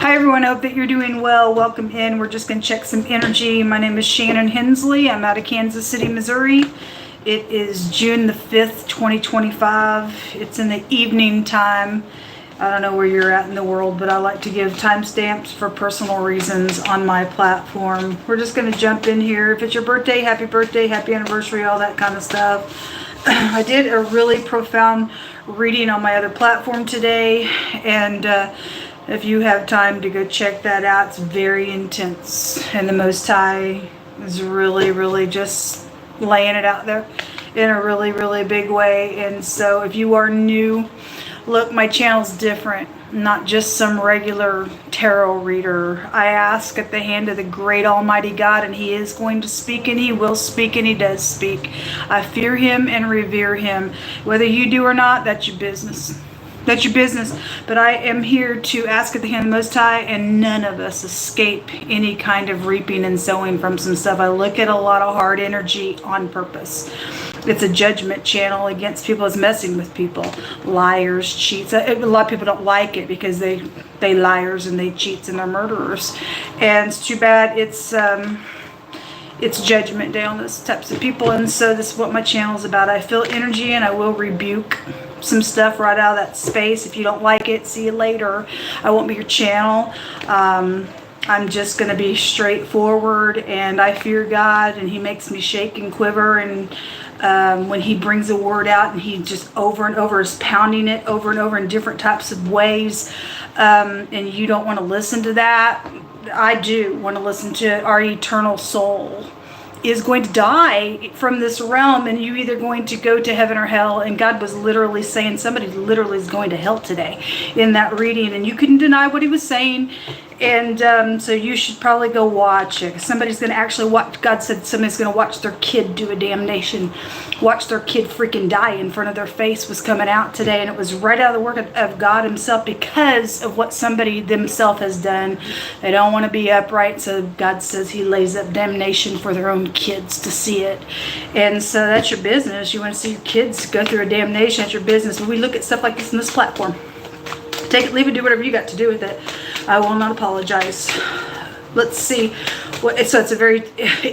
Hi everyone, I hope that you're doing well. Welcome in. We're just going to check some energy. My name is Shannon Hensley. I'm out of Kansas City, Missouri. It is June the 5th, 2025. It's in the evening time. I don't know where you're at in the world, but I like to give timestamps for personal reasons on my platform. We're just going to jump in here. If it's your birthday, happy anniversary, all that kind of stuff. I did a really profound reading on my other platform today, and if you have time to go check that out, it's very intense. And the Most High is really just laying it out there in a really big way. And so if you are new, look, my channel's different. Not just some regular tarot reader. I ask at the hand of the great Almighty God, and He is going to speak, and He will speak, and He does speak. I fear Him and revere Him. Whether you do or not, that's your business. That's your business. But I am here to ask at the hand of the Most High, and none of us escape any kind of reaping and sowing from some stuff. I look at a lot of hard energy on purpose. It's a judgment channel against people. It's messing with people. Liars, cheats. A lot of people don't like it because they liars and they cheats and they're murderers. And it's too bad. It's judgment day on those types of people. And so this is what my channel is about. I feel energy and I will rebuke some stuff right out of that space. If you don't like it, see you later. I won't be your channel. I'm just going to be straightforward, and I fear God, and He makes me shake and quiver. And when He brings a word out and He just over and over is pounding it over and over in different types of ways, and you don't want to listen to that, I do want to listen to our eternal soul is going to die from this realm, and you either going to go to heaven or hell. And God was literally saying somebody literally is going to hell today in that reading, and you couldn't deny what He was saying. And so you should probably go watch it. Somebody's going to actually watch. God said somebody's going to watch their kid do a damnation, watch their kid freaking die in front of their face was coming out today. And it was right out of the work of God Himself because of what somebody themselves has done. They don't want to be upright, so God says He lays up damnation for their own kids to see it. And so that's your business. You want to see your kids go through a damnation, that's your business. But we look at stuff like this in this platform. Take it, leave it, do whatever you got to do with it. I will not apologize. Let's see. So it's a very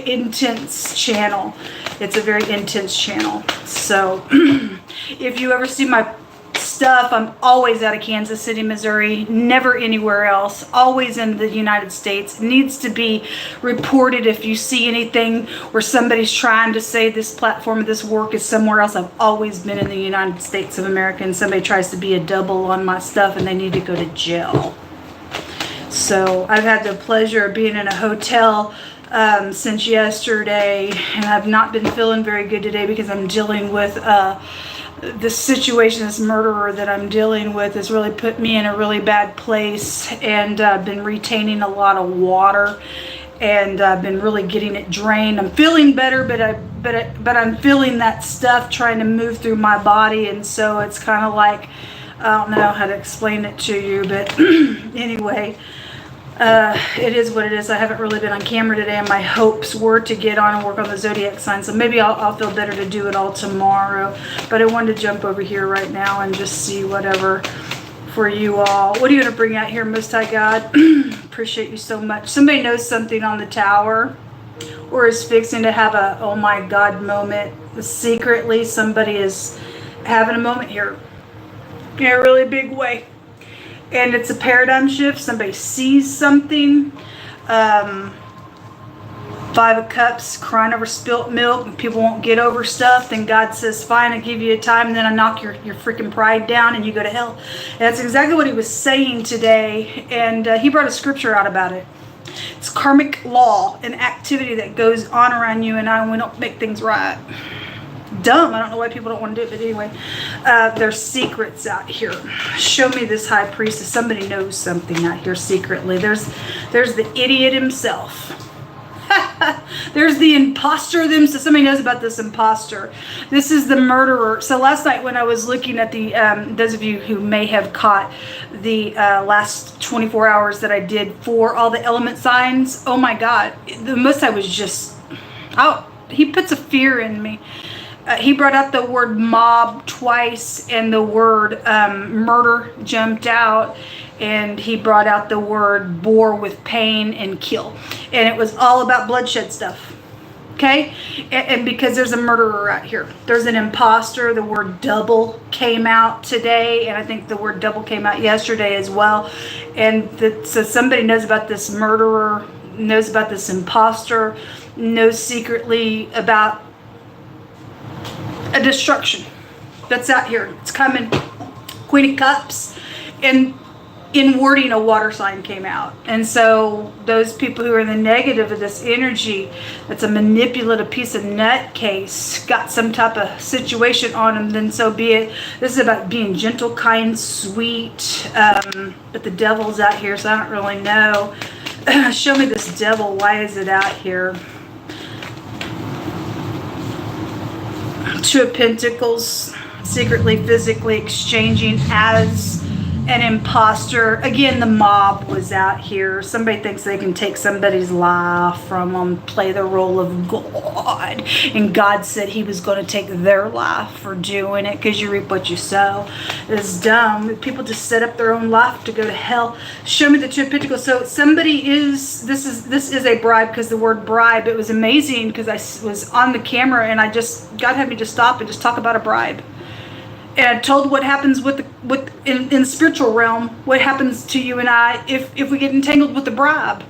intense channel. It's a very intense channel. So if you ever see my stuff, I'm always out of Kansas City, Missouri, never anywhere else, always in the United States. It needs to be reported if you see anything where somebody's trying to say this platform, this work is somewhere else. I've always been in the United States of America, and somebody tries to be a double on my stuff and they need to go to jail. So I've had the pleasure of being in a hotel since yesterday, and I've not been feeling very good today because I'm dealing with the situation. This murderer that I'm dealing with has really put me in a really bad place, and I've been retaining a lot of water, and I've been really getting it drained. I'm feeling better, but I'm feeling that stuff trying to move through my body, and so it's kind of like, I don't know how to explain it to you, but anyway, it is what it is. I haven't really been on camera today, and my hopes were to get on and work on the zodiac sign, so maybe I'll feel better to do it all tomorrow. But I wanted to jump over here right now and just see whatever for you all. What are you going to bring out here, Most High God? Appreciate you so much. Somebody knows something on the tower, or is fixing to have a oh my God moment. Secretly, somebody is having a moment here in a really big way. And it's a paradigm shift. Somebody sees something. 5 of Cups, crying over spilt milk. People won't get over stuff. Then God says, fine, I give you a time. And then I knock your freaking pride down and you go to hell. And that's exactly what He was saying today. And He brought a scripture out about it. It's karmic law, an activity that goes on around you and I, and we don't make things right. Dumb. I don't know why people don't want to do it, but anyway, there's secrets out here. Show me this high priestess. Somebody knows something out here secretly. There's the idiot himself. There's the imposter themselves. Somebody knows about this imposter. This is the murderer. So last night when I was looking at the, those of you who may have caught the last 24 hours that I did for all the element signs, oh my God, the most I was just, oh, He puts a fear in me. He brought up the word mob twice, and the word murder jumped out. and he brought out the word bore with pain and kill. And it was all about bloodshed stuff. Okay? And because there's a murderer out here. There's an imposter. The word double came out today, and I think the word double came out yesterday as well. And so somebody knows about this murderer, knows about this imposter, knows secretly about a destruction that's out here. It's coming. Queen of Cups. And in wording, a water sign came out. And so those people who are in the negative of this energy, that's a manipulative piece of nutcase, got some type of situation on them, then so be it. This is about being gentle, kind, sweet. But the devil's out here, so I don't really know. Show me this devil. Why is it out here? Two of Pentacles, secretly, physically exchanging as an imposter. Again, the mob was out here. Somebody thinks they can take somebody's life from them, play the role of God. And God said he was going to take their life for doing it, because you reap what you sow. It's dumb. People just set up their own life to go to hell. Show me the Two of Pentacles. So somebody is, this is a bribe, because the word bribe, it was amazing because I was on the camera and God had me just stop and just talk about a bribe. And I told what happens in the spiritual realm, what happens to you and I if we get entangled with the bribe.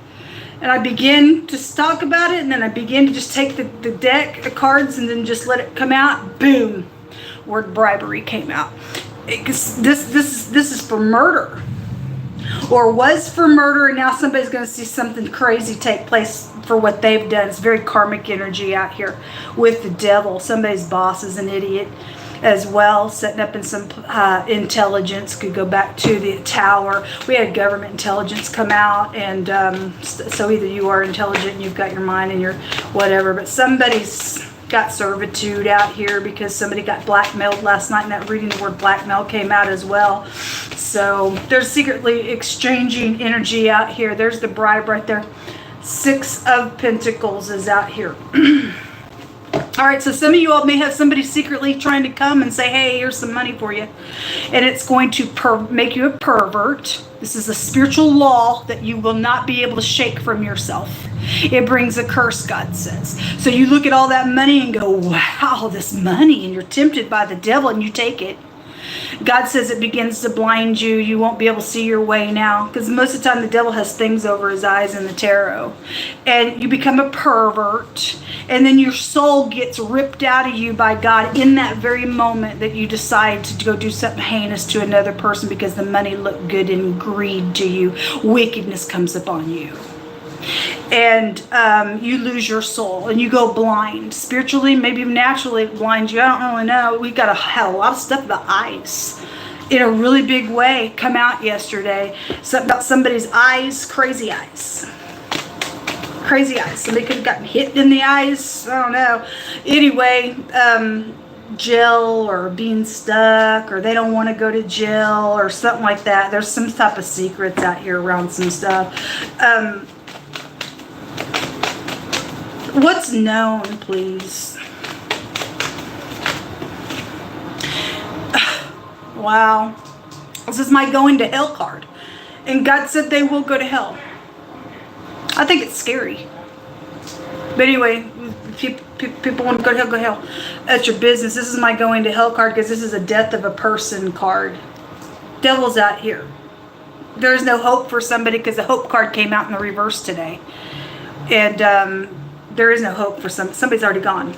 And I begin to talk about it, and then I begin to just take the deck of cards and then just let it come out. Boom, word bribery came out. This is for murder, or was for murder, and now somebody's going to see something crazy take place for what they've done. It's very karmic energy out here with the devil. Somebody's boss is an idiot as well, setting up in some intelligence. Could go back to the tower. We had government intelligence come out, and so either you are intelligent and you've got your mind and your whatever, but somebody's got servitude out here because somebody got blackmailed last night, and that reading, the word blackmail came out as well. So there's secretly exchanging energy out here. There's the bribe right there. Six of Pentacles is out here. All right, so some of you all may have somebody secretly trying to come and say, hey, here's some money for you. And it's going to make you a pervert. This is a spiritual law that you will not be able to shake from yourself. It brings a curse, God says. So you look at all that money and go, wow, this money, and you're tempted by the devil and you take it. God says it begins to blind you. You won't be able to see your way now, because most of the time the devil has things over his eyes in the tarot. And you become a pervert, and then your soul gets ripped out of you by God in that very moment that you decide to go do something heinous to another person because the money looked good, and greed to you. Wickedness comes upon you. And you lose your soul and you go blind. Spiritually, maybe naturally it blinds you. I don't really know. We got a lot of stuff about eyes in a really big way come out yesterday. Something about somebody's eyes, crazy eyes. Crazy eyes. Somebody could have gotten hit in the eyes. I don't know. Anyway, jail or being stuck, or they don't want to go to jail or something like that. There's some type of secrets out here around some stuff. What's known, please? Wow. This is my going to hell card. And God said they will go to hell. I think it's scary. But anyway, people want to go to hell, go to hell. That's your business. This is my going to hell card, because this is a death of a person card. Devil's out here. There's no hope for somebody, because the hope card came out in the reverse today. And there is no hope for somebody's already gone.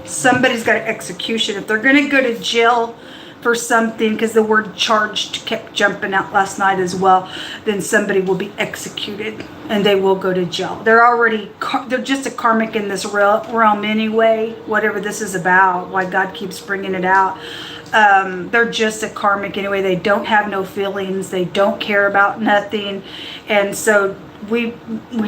Somebody's got an execution. If they're going to go to jail for something, because the word charged kept jumping out last night as well, then somebody will be executed and they will go to jail. They're just a karmic in this realm anyway, whatever this is about, why God keeps bringing it out. They're just a karmic anyway. They don't have no feelings. They don't care about nothing. And so we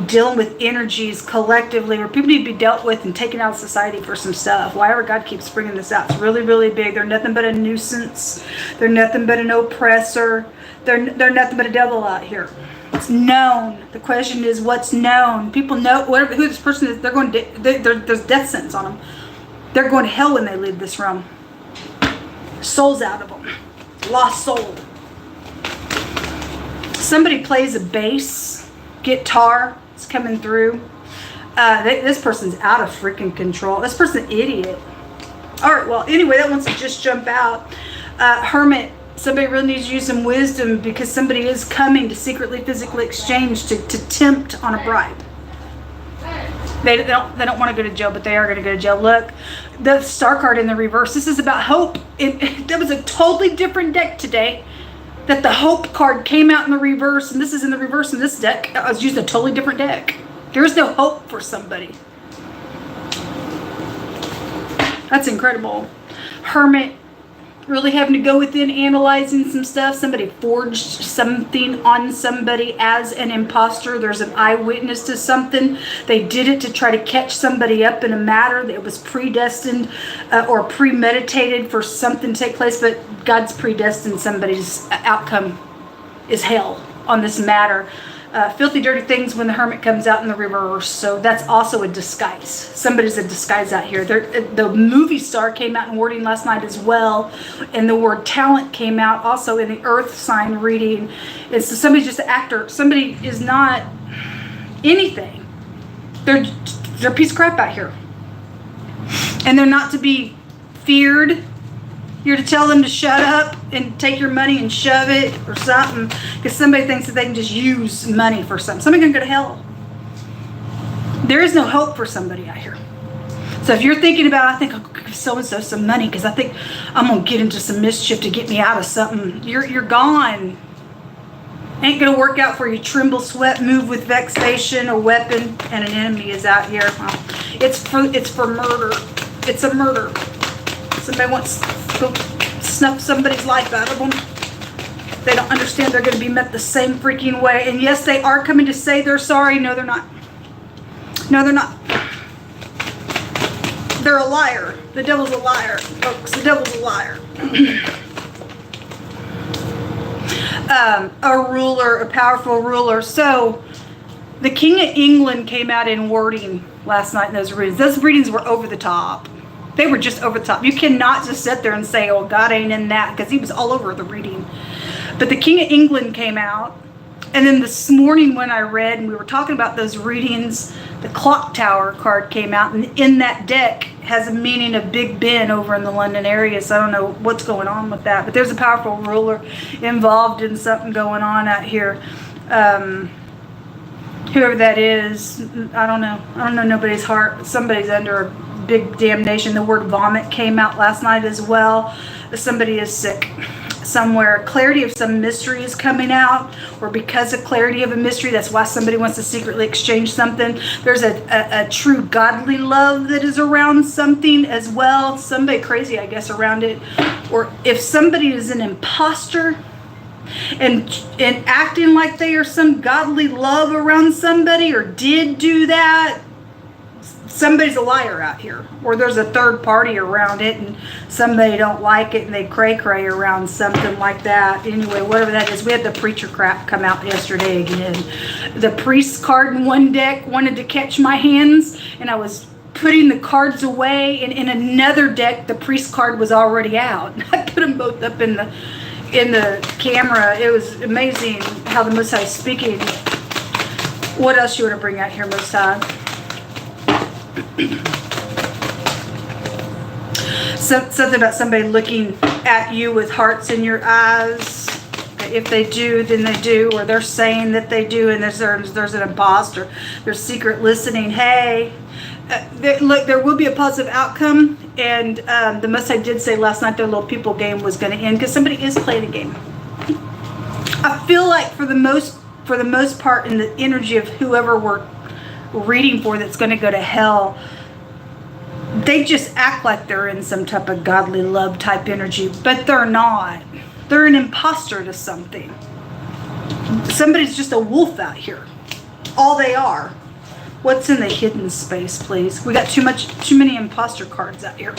dealing with energies collectively where people need to be dealt with and taken out of society for some stuff. Why God keeps bringing this out. It's really, really big. They're nothing but a nuisance. They're nothing but an oppressor. They're nothing but a devil out here. It's known. The question is, what's known? People know who this person is. They're going to. There's death sentence on them. They're going to hell when they leave this realm. Souls out of them. Lost soul. Somebody plays a bass, guitar, it's coming through. This person's out of freaking control. This person's an idiot. All right, well, anyway, that wants to just jump out. Hermit, somebody really needs to use some wisdom because somebody is coming to secretly, physically exchange to tempt on a bribe. They don't want to go to jail, but they are going to go to jail. Look, the star card in the reverse. This is about hope. That was a totally different deck today. That the hope card came out in the reverse, and this is in the reverse in this deck. I was using a totally different deck. There's no hope for somebody. That's incredible. Hermit, really having to go within, analyzing some stuff. Somebody forged something on somebody as an imposter. There's an eyewitness to something. They did it to try to catch somebody up in a matter that was predestined or premeditated for something to take place, but God's predestined somebody's outcome is hell on this matter. Filthy, dirty things when the Hermit comes out in the reverse. So that's also a disguise. Somebody's a disguise out here. The movie star came out in wording last night as well. And the word talent came out also in the earth sign reading. And so somebody's just an actor. Somebody is not anything. They're a piece of crap out here. And they're not to be feared. You're to tell them to shut up and take your money and shove it or something, because somebody thinks that they can just use money for something. Somebody can go to hell. There is no hope for somebody out here. So if you're thinking about, I think I'll give so-and-so some money because I think I'm going to get into some mischief to get me out of something, you're gone. Ain't going to work out for you. Tremble, sweat, move with vexation, a weapon, and an enemy is out here. Well, it's for murder. It's a murder. Somebody wants to snuff somebody's life out of them. They don't understand they're going to be met the same freaking way. And yes, they are coming to say they're sorry. No, they're not. No, they're not. They're a liar. The devil's a liar, folks. The devil's a liar. A ruler, a powerful ruler. So the King of England came out in wording last night in those readings. Those readings were over the top. They were just over the top. You cannot just sit there and say, oh, God ain't in that, because he was all over the reading. But the King of England came out. And then this morning when I read, and we were talking about those readings, the Clock Tower card came out. And in that deck has a meaning of Big Ben over in the London area. So I don't know what's going on with that. But there's a powerful ruler involved in something going on out here. Whoever that is, I don't know. I don't know nobody's heart. Somebody's under a big damnation. The word vomit came out last night as well. Somebody is sick somewhere. Clarity of some mystery is coming out, or because of clarity of a mystery, that's why somebody wants to secretly exchange something. There's a true godly love that is around something as well. Somebody crazy, I guess, around it. Or if somebody is an imposter and acting like they are some godly love around somebody, or did do that, somebody's a liar out here. Or there's a third party around it and somebody don't like it and they cray around something like that. Anyway, whatever that is. We had the preacher crap come out yesterday again. The priest card in one deck wanted to catch my hands, and I was putting the cards away, and in another deck the priest card was already out. I put them both up in the camera. It was amazing how the Most High is speaking. What else you want to bring out here, Most High? Something about somebody looking at you with hearts in your eyes. If they do, then they do, or they're saying that they do, and there's an imposter. There's secret listening. Hey, look, there will be a positive outcome, and the Most High did say last night their little people game was going to end because somebody is playing a game. I feel like for the most part, in the energy of whoever we're reading for that's going to go to hell, they just act like they're in some type of godly love type energy, but they're not. They're an imposter to something. Somebody's just a wolf out here. All they are. What's in the hidden space, please? We got too many imposter cards out here.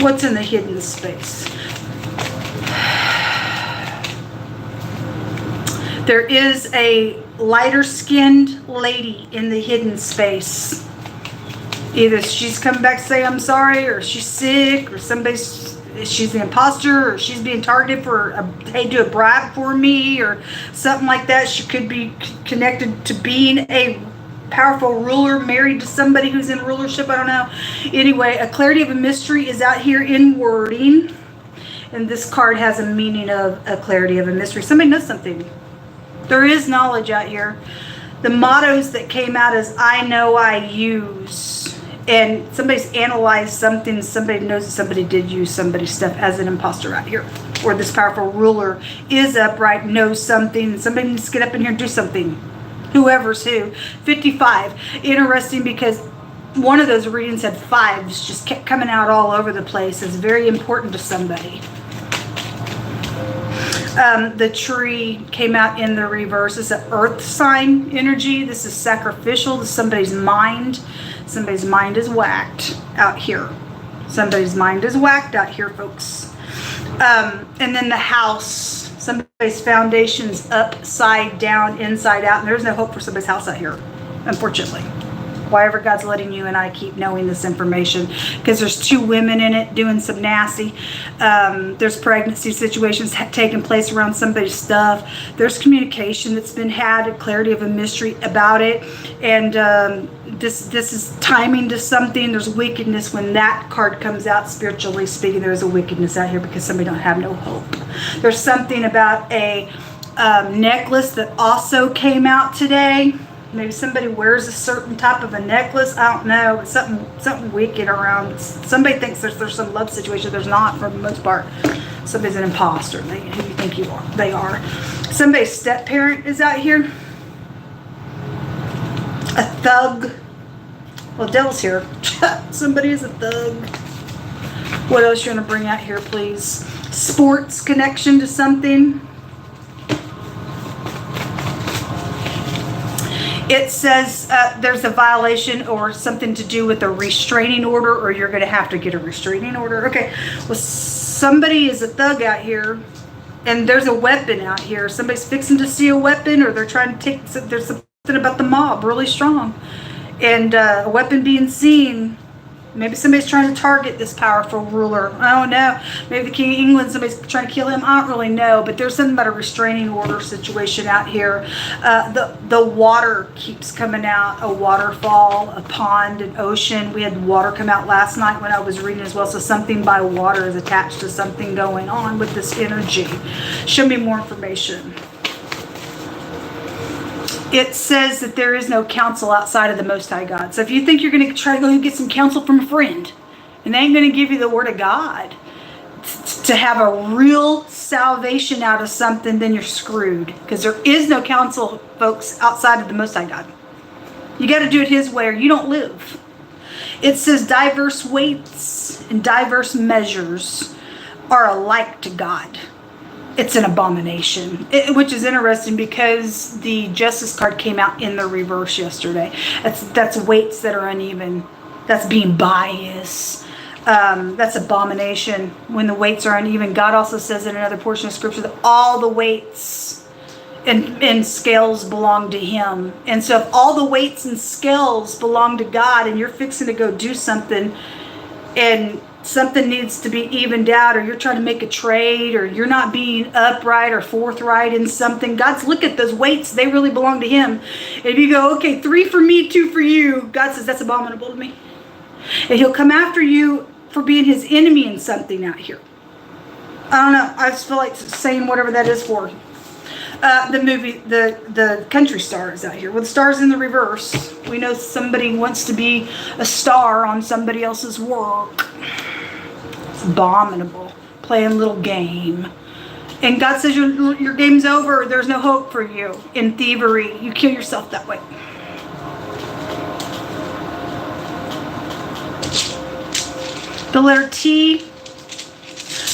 What's in the hidden space? There is a lighter skinned lady in the hidden space. Either she's come back to say I'm sorry, or she's sick, or somebody's she's the imposter, or she's being targeted for, hey, do a bribe for me, or something like that. She could be connected to being a powerful ruler, married to somebody who's in rulership. I don't know. Anyway, a clarity of a mystery is out here in wording. And this card has a meaning of a clarity of a mystery. Somebody knows something. There is knowledge out here. The mottos that came out is, I know, I use. And somebody's analyzed something. Somebody knows that somebody did use somebody's stuff as an imposter out here. Or this powerful ruler is upright, knows something. Somebody needs to get up in here and do something. Whoever's who. 55. Interesting, because one of those readings had fives, just kept coming out all over the place. It's very important to somebody. The tree came out in the reverse. It's an earth sign energy. This is sacrificial to somebody's mind. Somebody's mind is whacked out here. Somebody's mind is whacked out here, folks. And then the house. Somebody's foundation's upside down, inside out. And there's no hope for somebody's house out here, unfortunately. Why ever God's letting you and I keep knowing this information, because there's two women in it doing some nasty. There's pregnancy situations taking place around somebody's stuff. There's communication that's been had, a clarity of a mystery about it, and this is timing to something. There's wickedness when that card comes out. Spiritually speaking, there is a wickedness out here because somebody don't have no hope. There's something about a necklace that also came out today. Maybe somebody wears a certain type of a necklace. I don't know. But something wicked around. Somebody thinks there's some love situation. There's not, for the most part. Somebody's an imposter. Who you think you are? They are. Somebody's step parent is out here. A thug. Well, devil's here. Somebody is a thug. What else you want to bring out here, please? Sports connection to something. It says there's a violation or something to do with a restraining order, or you're going to have to get a restraining order. Okay, well, somebody is a thug out here, and there's a weapon out here. Somebody's fixing to see a weapon, or they're trying to take, there's something about the mob really strong. And a weapon being seen. Maybe somebody's trying to target this powerful ruler. I don't know. Maybe the King of England, somebody's trying to kill him. I don't really know. But there's something about a restraining order situation out here. The water keeps coming out. A waterfall, a pond, an ocean. We had water come out last night when I was reading as well. So something by water is attached to something going on with this energy. Show me more information. It says that there is no counsel outside of the Most High God. So if you think you're going to try to go get some counsel from a friend, and they ain't going to give you the Word of God to have a real salvation out of something, then you're screwed. Because there is no counsel, folks, outside of the Most High God. You got to do it His way or you don't live. It says diverse weights and diverse measures are alike to God. It's an abomination, which is interesting because the Justice card came out in the reverse yesterday. That's weights that are uneven. That's being biased. That's abomination when the weights are uneven. God also says in another portion of Scripture that all the weights and scales belong to Him. And so if all the weights and scales belong to God and you're fixing to go do something and something needs to be evened out, or you're trying to make a trade, or you're not being upright or forthright in something, God's look at those weights. They really belong to Him. And if you go, okay, 3 for me, 2 for you, God says that's abominable to me. And He'll come after you for being His enemy in something out here. I don't know. I just feel like saying whatever that is for. The movie, the country star is out here. With the stars in the reverse, we know somebody wants to be a star on somebody else's work. It's abominable. Playing a little game. And God says your game's over. There's no hope for you. In thievery, you kill yourself that way. The letter T,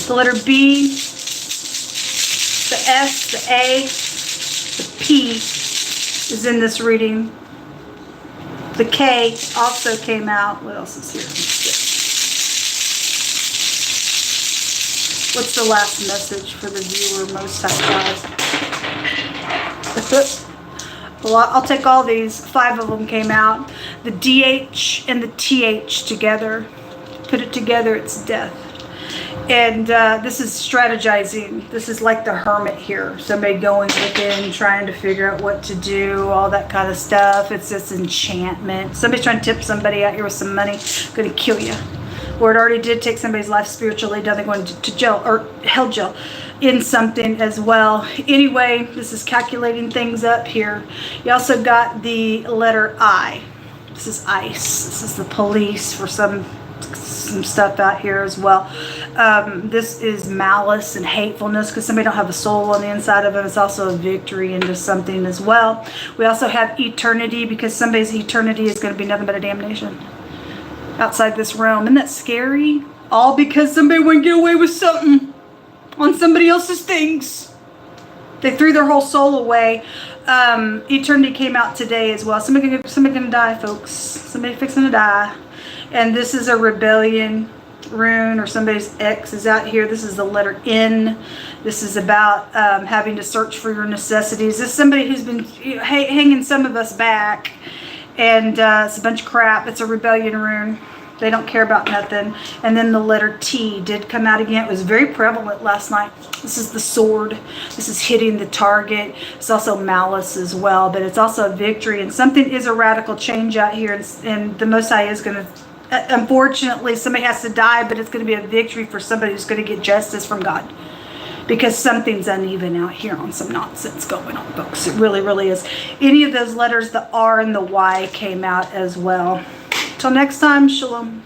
the letter B, the S, the A, the P is in this reading. The K also came out. What else is here? What's the last message for the viewer, Most High God? Well, I'll take all these. 5 of them came out. The DH and the TH together. Put it together, it's death. And this is strategizing. This is like the Hermit here. Somebody going within, trying to figure out what to do, all that kind of stuff. It's this enchantment. Somebody's trying to tip somebody out here with some money. Going to kill you. Or it already did take somebody's life spiritually. Now they're going to jail or hell jail in something as well. Anyway, this is calculating things up here. You also got the letter I. This is ICE. This is the police for some stuff out here as well. This is malice and hatefulness because somebody don't have a soul on the inside of them. It's also a victory into something as well. We also have eternity because somebody's eternity is going to be nothing but a damnation outside this realm. Isn't that scary? All because somebody wouldn't get away with something on somebody else's things. They threw their whole soul away. Eternity came out today as well. Somebody gonna die, folks. Somebody fixing to die. And this is a rebellion rune, or somebody's ex is out here. This is the letter N. This is about having to search for your necessities. This is somebody who's been hanging some of us back. And it's a bunch of crap. It's a rebellion rune. They don't care about nothing. And then the letter T did come out again. It was very prevalent last night. This is the sword. This is hitting the target. It's also malice as well, but it's also a victory. And something is a radical change out here. And the Most High is going to, unfortunately, somebody has to die, but it's going to be a victory for somebody who's going to get justice from God. Because something's uneven out here on some nonsense going on, folks. It really, really is. Any of those letters, the R and the Y, came out as well. Till next time, shalom.